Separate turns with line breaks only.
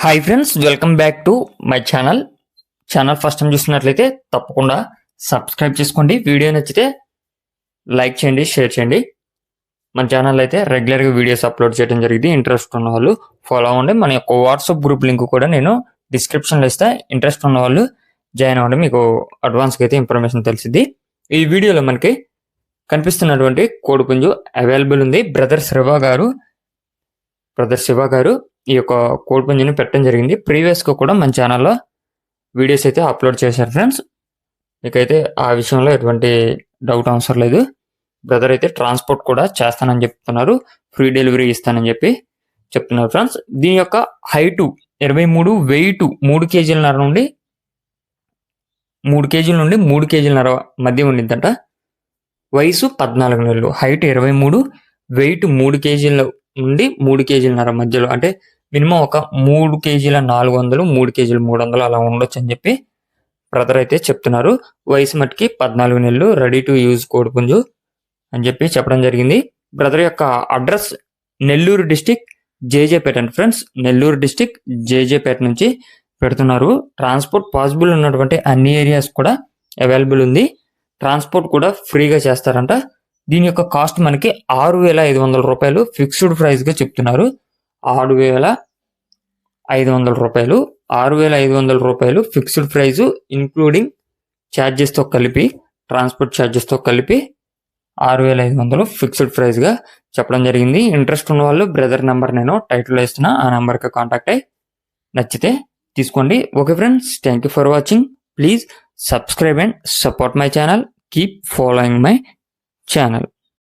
Hi friends, welcome back to my channel. First time చూస్తున్నట్లయితే తప్పకుండా subscribe చేసుకోండి. Video నచ్చితే లైక్ చేయండి, షేర్ చేయండి. మన ఛానల్ అయితే రెగ్యులర్గా వీడియోస్ అప్లోడ్ చేయడం జరిగింది. ఇంట్రెస్ట్ ఉన్న వాళ్ళు ఫాలో అవ్వండి. మన యొక్క వాట్సాప్ గ్రూప్ లింక్ కూడా నేను డిస్క్రిప్షన్లో ఇస్తే, ఇంట్రెస్ట్ ఉన్న వాళ్ళు జాయిన్ అవ్వండి. మీకు అడ్వాన్స్గా అయితే ఇన్ఫర్మేషన్ తెలిసింది. ఈ వీడియోలో మనకి కనిపిస్తున్నటువంటి కోడిపుంజు అవైలబుల్ ఉంది. బ్రదర్ శివ గారు ఈ యొక్క కోడిపుంజుని పెట్టడం జరిగింది. ప్రీవియస్గా కూడా మన ఛానల్లో వీడియోస్ అయితే అప్లోడ్ చేశారు ఫ్రెండ్స్. మీకైతే ఆ విషయంలో ఎటువంటి డౌట్ అవసరం లేదు. బ్రదర్ అయితే ట్రాన్స్పోర్ట్ కూడా చేస్తానని చెప్తున్నారు, ఫ్రీ డెలివరీ ఇస్తానని చెప్తున్నారు ఫ్రెండ్స్. దీని యొక్క హైటు 23, వెయిట్ 3 కేజీలన్నర నుండి 3 కేజీలన్నర మధ్య ఉండిద్దంట. వయసు 14 నెలలు. హైట్ 23, వెయిట్ 3 కేజీల నుండి 3 కేజీలన్నర మధ్యలో, అంటే మినిమం ఒక 3 కేజీల 400, 3 కేజీల 300 అలా ఉండొచ్చు అని చెప్పి బ్రదర్ అయితే చెప్తున్నారు. వయసు మట్టికి 14 నెలలు, రెడీ టు యూజ్ కోడిపుంజు అని చెప్పి చెప్పడం జరిగింది. బ్రదర్ యొక్క అడ్రస్ నెల్లూరు డిస్టిక్ జేజేపేట అండి ఫ్రెండ్స్. నెల్లూరు డిస్టిక్ జేజేపేట నుంచి పెడుతున్నారు. ట్రాన్స్పోర్ట్ పాసిబుల్ ఉన్నటువంటి అన్ని ఏరియాస్ కూడా అవైలబుల్ ఉంది. ట్రాన్స్పోర్ట్ కూడా ఫ్రీగా చేస్తారంట. దీని యొక్క కాస్ట్ మనకి 6,500 రూపాయలు ఫిక్స్డ్ ప్రైస్గా చెప్తున్నారు. 6,500 రూపాయలు 6,500 రూపాయలు ఫిక్స్డ్ ప్రైజు, ఇంక్లూడింగ్ ఛార్జెస్తో కలిపి, ట్రాన్స్పోర్ట్ ఛార్జెస్తో కలిపి 6,500 ఫిక్స్డ్ ప్రైస్గా చెప్పడం జరిగింది. ఇంట్రెస్ట్ ఉన్న వాళ్ళు బ్రదర్ నెంబర్ నేను టైటిల్లో ఇస్తున్నా, ఆ నెంబర్కి కాంటాక్ట్ అయ్యి నచ్చితే తీసుకోండి. Okay friends, thank you for watching. Please subscribe and support my channel. Keep following my channel.